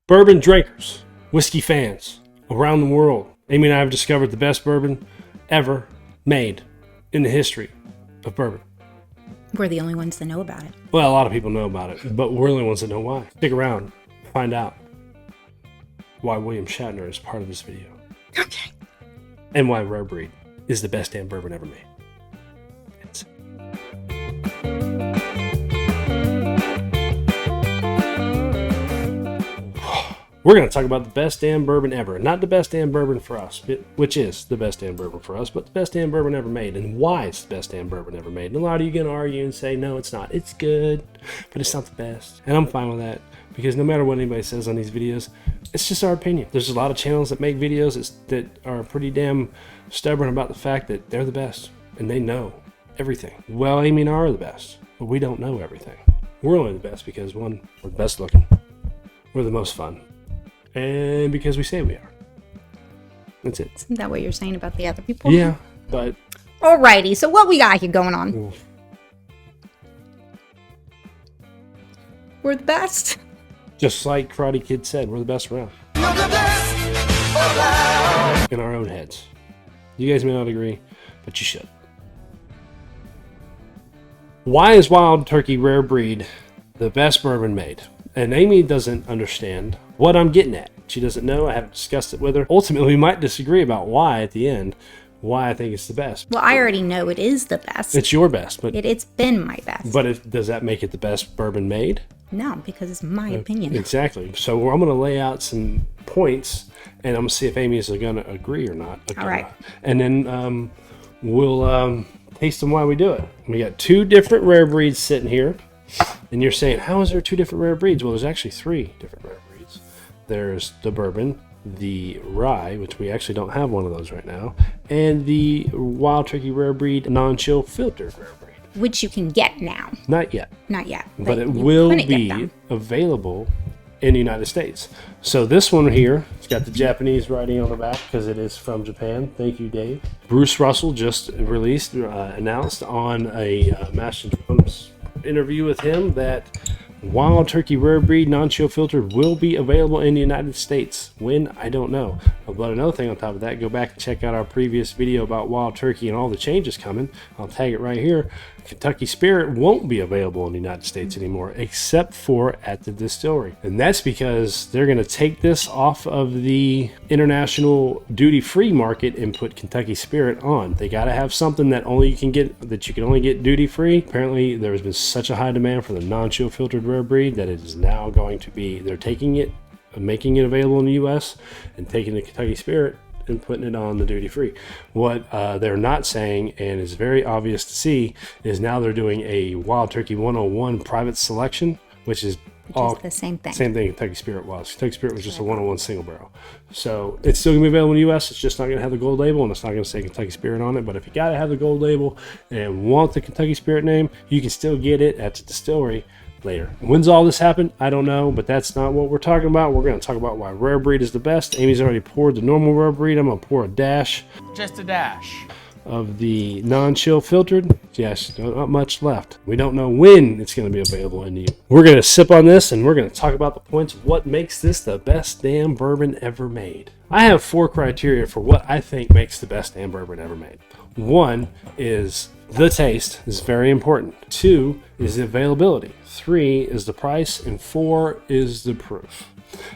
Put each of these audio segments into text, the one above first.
Bourbon drinkers, whiskey fans around the world, Amy and I have discovered the best bourbon ever made in the history of bourbon. We're the only ones that know about it. Well, a lot of people know about it, but we're the only ones that know why. Stick around, find out why William Shatner is part of this video. Okay. And why Rare Breed is the best damn bourbon ever made. We're going to talk about the best damn bourbon ever. Not the best damn bourbon for us, which is the best damn bourbon for us, but the best damn bourbon ever made, and why it's the best damn bourbon ever made. And a lot of you are going to argue and say, no, it's not. It's good, but it's not the best. And I'm fine with that, because no matter what anybody says on these videos, it's just our opinion. There's a lot of channels that make videos that are pretty damn stubborn about the fact that they're the best, and they know everything. Well, Amy and I are the best, but we don't know everything. We're only the best because, one, we're the best looking. We're the most fun. And because we say we are. That's it. Isn't that what you're saying about the other people? Yeah, but... Alrighty, so what we got here going on? Oof. We're the best. Just like Karate Kid said, we're the best around. You're the best around. In our own heads. You guys may not agree, but you should. Why is Wild Turkey Rare Breed the best bourbon made? And Amy doesn't understand what I'm getting at. She doesn't know. I haven't discussed it with her. Ultimately, we might disagree about why at the end, why I think it's the best. Well, I already know it is the best. It's your best, but It's been my best. But does that make it the best bourbon made? No, because it's my opinion. Exactly. So I'm going to lay out some points, and I'm going to see if Amy is going to agree or not. All right. And then we'll taste them while we do it. We got two different rare breeds sitting here. And you're saying, how is there two different rare breeds? Well, there's actually three different rare breeds. There's the bourbon, the rye, which we actually don't have one of those right now, and the Wild Turkey Rare Breed non-chill filtered rare breed. Which you can get now. Not yet. Not yet. But it you will couldn't get be them. available in the United States. So this one here, it's got the Japanese writing on the back because it is from Japan. Thank you, Dave. Bruce Russell just announced on a Master Drums interview with him that Wild Turkey Rare Breed non-chill filtered will be available in the United States. When? I don't know. But another thing on top of that, go back and check out our previous video about Wild Turkey and all the changes coming. I'll tag it right here. Kentucky Spirit won't be available in the United States anymore, except for at the distillery. And that's because they're going to take this off of the international duty-free market and put Kentucky Spirit on. They got to have something that you can only get duty-free. Apparently, there has been such a high demand for the non-chill filtered rare breed that it is now going to be, they're taking it, making it available in the U.S. and taking the Kentucky Spirit and putting it on the duty-free. What they're not saying, and is very obvious to see, is now they're doing a Wild Turkey 101 private selection, which is the same thing. Same thing Kentucky Spirit was. Kentucky Spirit was just a 101 single barrel. So it's still going to be available in the U.S. It's just not going to have the gold label, and it's not going to say Kentucky Spirit on it. But if you got to have the gold label and want the Kentucky Spirit name, you can still get it at the distillery later. When's all this happen? I don't know, but that's not what we're talking about. We're going to talk about why Rare Breed is the best. Amy's already poured the normal Rare Breed. I'm going to pour a dash. Just a dash. Of the non-chill filtered. Yes, not much left. We don't know when it's going to be available in the U.S. We're going to sip on this, and we're going to talk about the points of what makes this the best damn bourbon ever made. I have 4 criteria for what I think makes the best damn bourbon ever made. 1 is the taste. This is very important. 2 is the availability. 3 is the price, and 4 is the proof.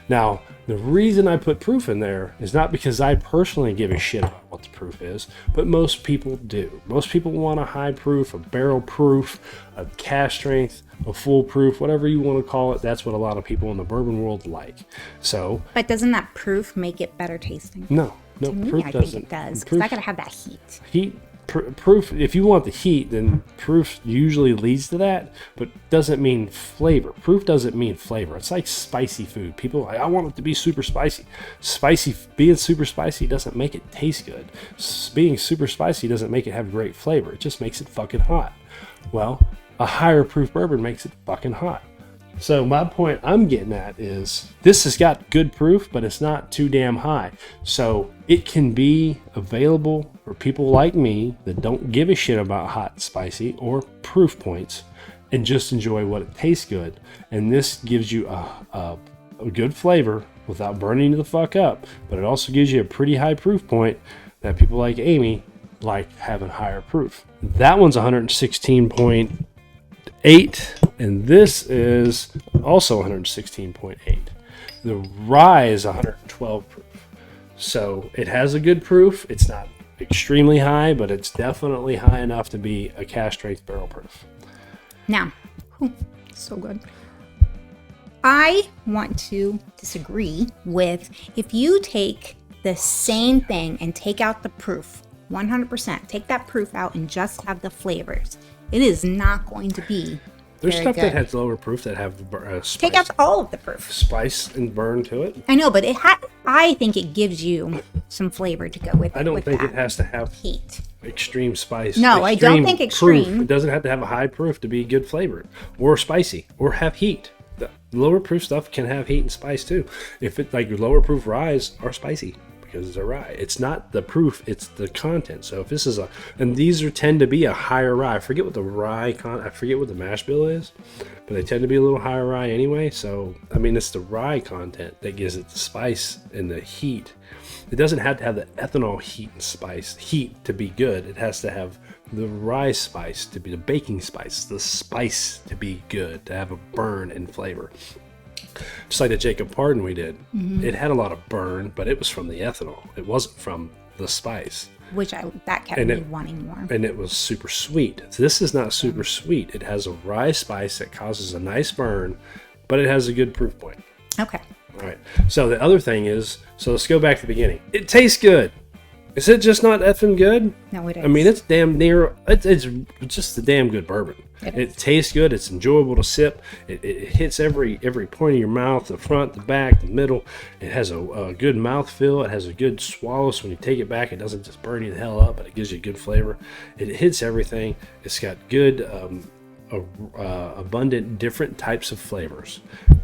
Now, the reason I put proof in there is not because I personally give a shit about what the proof is, but most people do. Most people want a high proof, a barrel proof, a cask strength, a full proof, whatever you want to call it. That's what a lot of people in the bourbon world like. So, But doesn't that proof make it better tasting? no, To me, proof I doesn't. think it does, because Proof- I gotta have that heat. Heat, proof, if you want the heat, then proof usually leads to that, but doesn't mean flavor. Proof doesn't mean flavor. It's like spicy food. People are like, I want it to be super spicy. Being super spicy doesn't make it taste good. Being super spicy doesn't make it have great flavor. It just makes it fucking hot. Well, a higher proof bourbon makes it fucking hot. So my point I'm getting at is this has got good proof, but it's not too damn high. So it can be available for people like me that don't give a shit about hot and spicy or proof points and just enjoy what it tastes good. And this gives you a a good flavor without burning you the fuck up, but it also gives you a pretty high proof point that people like Amy like having higher proof. That one's 116.8, and this is also 116.8. The rye is 112 proof. So it has a good proof. It's not extremely high, but it's definitely high enough to be a cask strength barrel proof. Now, so good. I want to disagree with if you take the same thing and take out the proof, 100%, take that proof out and just have the flavors. It is not going to be There's very stuff good. that has lower proof that have Take out all of the proof. spice and burn to it. I know, but I think it gives you some flavor to go with. I don't with think that. it has to have Heat. extreme spice. No, I don't think proof. extreme. It doesn't have to have a high proof to be good flavored or spicy or have heat. The lower proof stuff can have heat and spice too. If it like lower proof ryes are spicy because it's a rye. It's not the proof, it's the content. So if this is and these tend to be a higher rye. I forget what the I forget what the mash bill is, but they tend to be a little higher rye anyway. So I mean, it's the rye content that gives it the spice and the heat. It doesn't have to have the ethanol heat and spice heat to be good. It has to have the rye spice to be the baking spice, the spice to be good, to have a burn and flavor. Just like the Jacob Pardon we did. It had a lot of burn, but it was from the ethanol. It wasn't from the spice. That kept me wanting more. And it was super sweet. So this is not super sweet. It has a rye spice that causes a nice burn, but it has a good proof point. Okay. All right. So the other thing is, let's go back to the beginning. It tastes good. Is it just not effing good? No, it is. I mean, it's damn near. It's just a damn good bourbon. It tastes good. It's enjoyable to sip. It hits every point of your mouth, the front, the back, the middle. It has a good mouthfeel. It has a good swallow. So when you take it back, it doesn't just burn you the hell up, but it gives you a good flavor. It hits everything. It's got good, abundant, different types of flavors.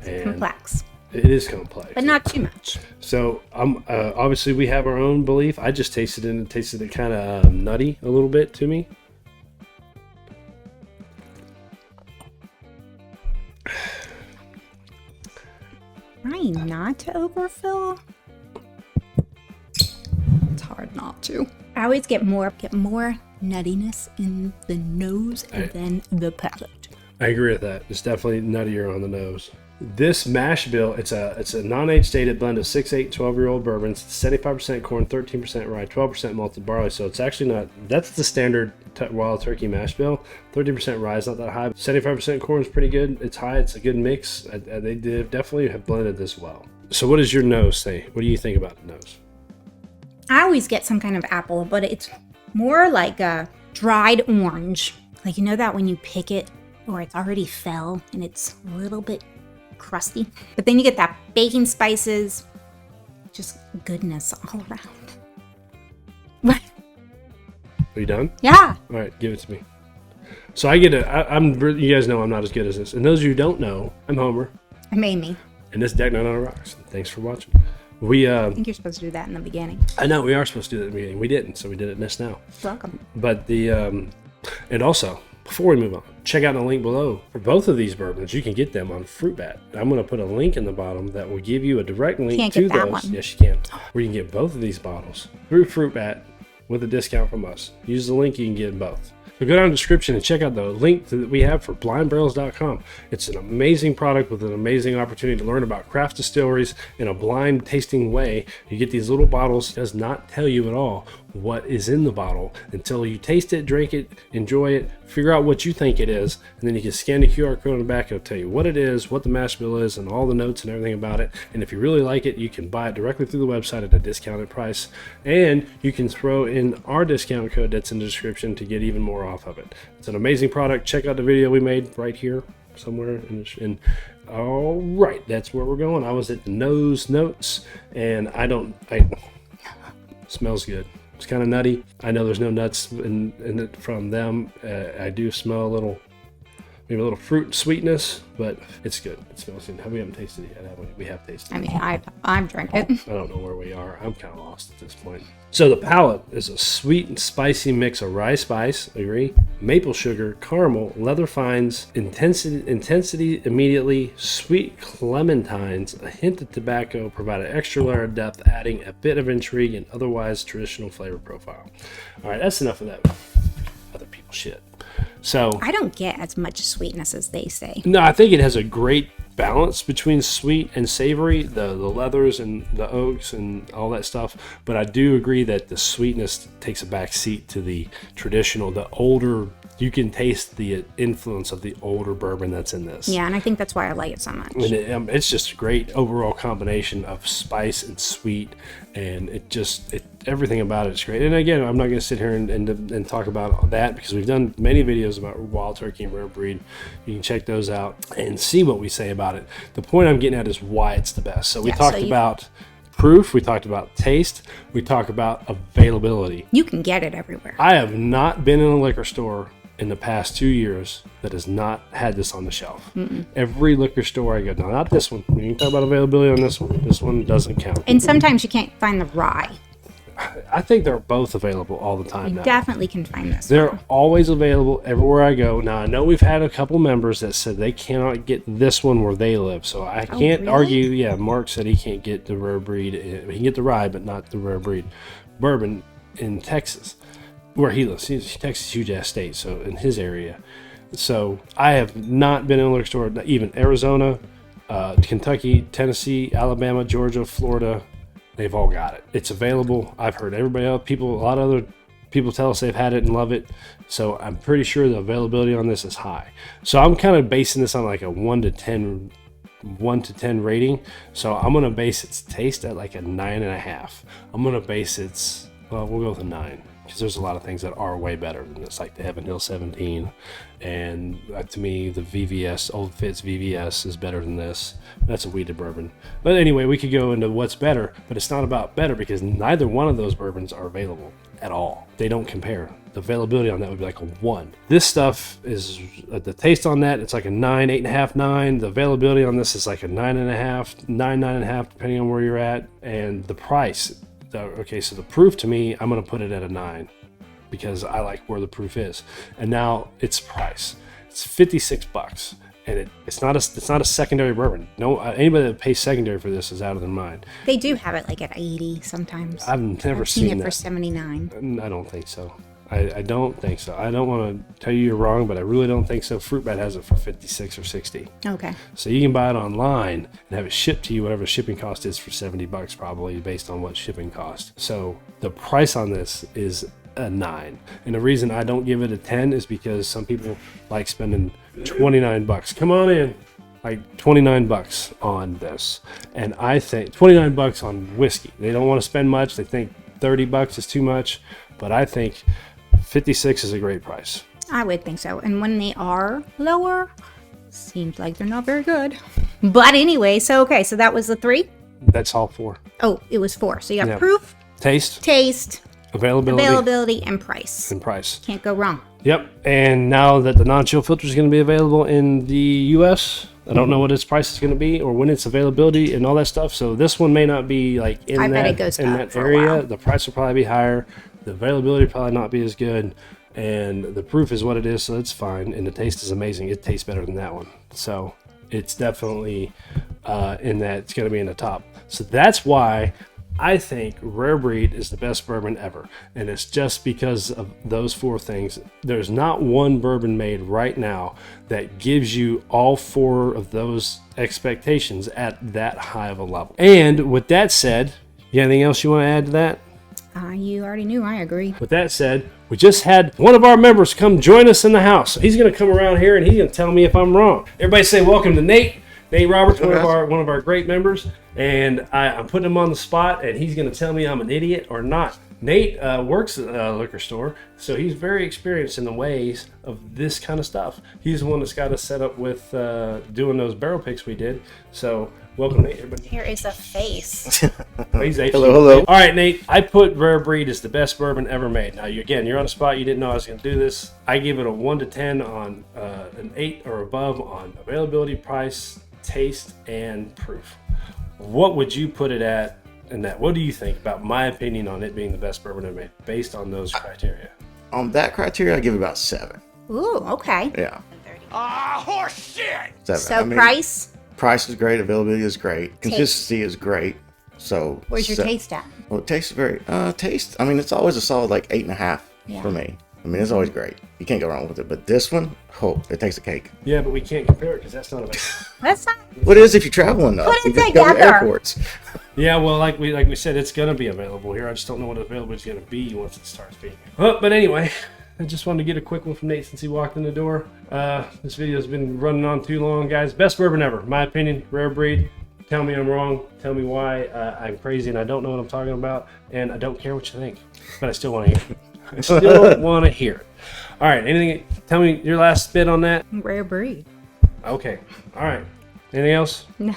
And Complex, it is complex, but not too much. So obviously we have our own belief. I just tasted it and it tasted it kind of nutty a little bit to me. Trying not to overfill. It's hard not to. I always get more nuttiness in the nose and then the palate. I agree with that. It's definitely nuttier on the nose. This mash bill, it's a non-age dated blend of 6, 8, 12-year-old bourbons. 75% corn, 13% rye, 12% malted barley. So it's actually not, that's the standard wild turkey mash bill. 13% rye is not that high. 75% corn is pretty good. It's high. It's a good mix. They definitely have blended this well. So what does your nose say? What do you think about the nose? I always get some kind of apple, but it's more like a dried orange. Like, you know that when you pick it or it's already fell and it's a little bit crusty, but then you get that baking spices, just goodness all around. Are you done? Yeah. All right, give it to me. So I get you guys know I'm not as good as this. And those of you who don't know, I'm Homer. I'm Amy. And this is Deck Night on the Rocks. Thanks for watching. I think you're supposed to do that in the beginning. I know we are supposed to do that in the beginning. We didn't, so we did it in this now. Welcome. But and also, before we move on, check out the link below for both of these bourbons. You can get them on Fruit Bat. I'm going to put a link in the bottom that will give you a direct link Can't to get that those. one. Yes, you can. Where you can get both of these bottles through Fruit Bat with a discount from us. Use the link, you can get both. So go down in the description and check out the link that we have for blindbarrels.com. It's an amazing product with an amazing opportunity to learn about craft distilleries in a blind tasting way. You get these little bottles. It does not tell you at all what is in the bottle until you taste it, drink it, enjoy it, figure out what you think it is, and then you can scan the QR code on the back. It'll tell you what it is, what the mash bill is, and all the notes and everything about it. And if you really like it, you can buy it directly through the website at a discounted price. And you can throw in our discount code that's in the description to get even more off of it. It's an amazing product. Check out the video we made right here somewhere all right, that's where we're going. I was at the nose notes, and smells good. It's kind of nutty. I know there's no nuts in it from them. I do smell a maybe a little fruit and sweetness, but it's good. It smells good. We haven't tasted it yet, have we? We have tasted it. I mean, I've drank it. I don't know where we are. I'm kind of lost at this point. So the palate is a sweet and spicy mix of rye spice, agree, maple sugar, caramel, leather fines, intensity immediately, sweet clementines, a hint of tobacco, provide an extra layer of depth, adding a bit of intrigue and otherwise traditional flavor profile. All right, that's enough of that other people shit. So I don't get as much sweetness as they say. no, I think it has a great balance between sweet and savory, the leathers and the oaks and all that stuff. But I do agree that the sweetness takes a back seat to the traditional, the older. You can taste the influence of the older bourbon that's in this. Yeah, and I think that's why I like it so much. And it's just a great overall combination of spice and sweet, and everything about it is great. And again, I'm not going to sit here and talk about that because we've done many videos about Wild Turkey and Rare Breed. You can check those out and see what we say about it. The point I'm getting at is why it's the best. So we talked about proof, we talked about taste, we talked about availability. You can get it everywhere. I have not been in a liquor store in the past 2 years that has not had this on the shelf. Every liquor store I go, no, not this one. We can talk about availability on this one. This one doesn't count. And sometimes you can't find the rye. I think they're both available all the time now. Definitely can find this. They're always available everywhere I go. Now, I know we've had a couple members that said they cannot get this one where they live, so I can't really? argue. Yeah, Mark said he can't get the Rare Breed. He can get the rye, but not the Rare Breed bourbon in Texas, where he lives. Texas is a huge-ass state, so in his area. So I have not been in a liquor store, even Arizona, Kentucky, Tennessee, Alabama, Georgia, Florida. They've all got it. It's available. I've heard everybody else, a lot of other people tell us they've had it and love it. So I'm pretty sure the availability on this is high. So I'm kind of basing this on like a 1 to 10 rating. So I'm going to base its taste at like a 9.5. I'm going to base its, we'll go with a 9. Because there's a lot of things that are way better than this, like the Heaven Hill 17, and to me the VVS, Old Fitz VVS is better than this. That's a wheated bourbon. But anyway, we could go into what's better, but it's not about better because neither one of those bourbons are available at all. They don't compare. The availability on that would be like a 1. This stuff is, the taste on that, it's like a 9, 8.5, 9. The availability on this is like a 9.5, 9.5, depending on where you're at, and the price. Okay, so the proof to me, I'm going to put it at a 9 because I like where the proof is. And now its price. It's $56, and it's not a secondary bourbon. No, anybody that pays secondary for this is out of their mind. They do have it like at 80 sometimes. I've never seen it that for 79. I don't think so. I don't think so. I don't want to tell you you're wrong, but I really don't think so. Fruit Bat has it for 56 or 60. Okay. So you can buy it online and have it shipped to you, whatever the shipping cost is, for $70 probably, based on what shipping cost. So the price on this is a 9. And the reason I don't give it a 10 is because some people like spending $29. Come on in. Like $29 on this. And I think $29 on whiskey. They don't want to spend much. They think $30 is too much. But I think 56 is a great price. I would think so. And when they are lower, seems like they're not very good. But anyway, so that was the 3? That's all 4. Oh, it was 4. So you got Yeah. proof, Taste, taste, availability, and price. Can't go wrong. Yep. And now that the non-chill filter is going to be available in the U.S., I don't know what its price is going to be or when its availability and all that stuff. So this one may not be like in bet it that goes in up that for a area. while. The price will probably be higher. The availability will probably not be as good. And the proof is what it is, so it's fine. And the taste is amazing. It tastes better than that one. So it's definitely in that. It's going to be in the top. So that's why I think Rare Breed is the best bourbon ever. And it's just because of those 4 things. There's not one bourbon made right now that gives you all 4 of those expectations at that high of a level. And with that said, you got anything else you want to add to that? You already knew. I agree. With that said, we just had one of our members come join us in the house. He's going to come around here and he's going to tell me if I'm wrong. Everybody say welcome to Nate. Nate Roberts, one of our great members, and I'm putting him on the spot, and he's going to tell me I'm an idiot or not. Nate works at a liquor store, so he's very experienced in the ways of this kind of stuff. He's the one that's got us set up with doing those barrel picks we did. So Welcome, Nate. Everybody. Here is a face. Hello. All right, Nate. I put Rare Breed as the best bourbon ever made. Now, you're on the spot. You didn't know I was going to do this. I give it a 1 to 10 on an 8 or above on availability, price, taste, and proof. What would you put it at in that? What do you think about my opinion on it being the best bourbon ever made based on those criteria? On that criteria, I give it about 7. Ooh, okay. Yeah. Ah, horse shit! 7. So price? Price is great. Availability is great. Consistency is great. So Where's your taste at? Well, taste is very taste. I mean, it's always a solid like 8.5 for me. I mean, it's always great. You can't go wrong with it. But this one, it takes a cake. Yeah, but we can't compare it because that's not available. That's not. What is if you travel enough? Put it You just go to together. airports. Yeah, well, like we said, it's gonna be available here. I just don't know what available it's gonna be once it starts being. Well, but anyway, I just wanted to get a quick one from Nate since he walked in the door. This video's been running on too long, guys. Best bourbon ever, my opinion. Rare Breed. Tell me I'm wrong. Tell me why I'm crazy and I don't know what I'm talking about, and I don't care what you think, but I still want to hear it. I still want to hear it. All right, anything? Tell me your last bit on that. Rare Breed. Okay. All right. Anything else? No.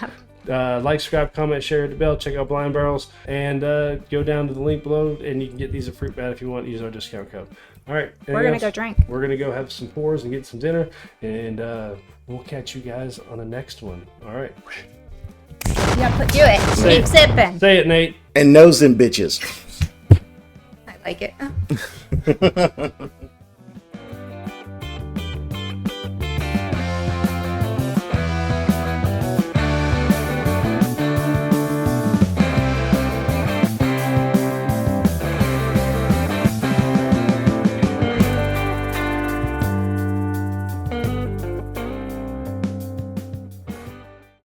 Like, subscribe, comment, share, hit the bell, check out Blind Barrels, and go down to the link below, and you can get these at Fruit Bat if you want. Use our discount code. All right. We're going to go drink. We're going to go have some pours and get some dinner, and we'll catch you guys on the next one. All right. Yeah, do it. Keep sipping. Say it, Nate. And nose them bitches. I like it.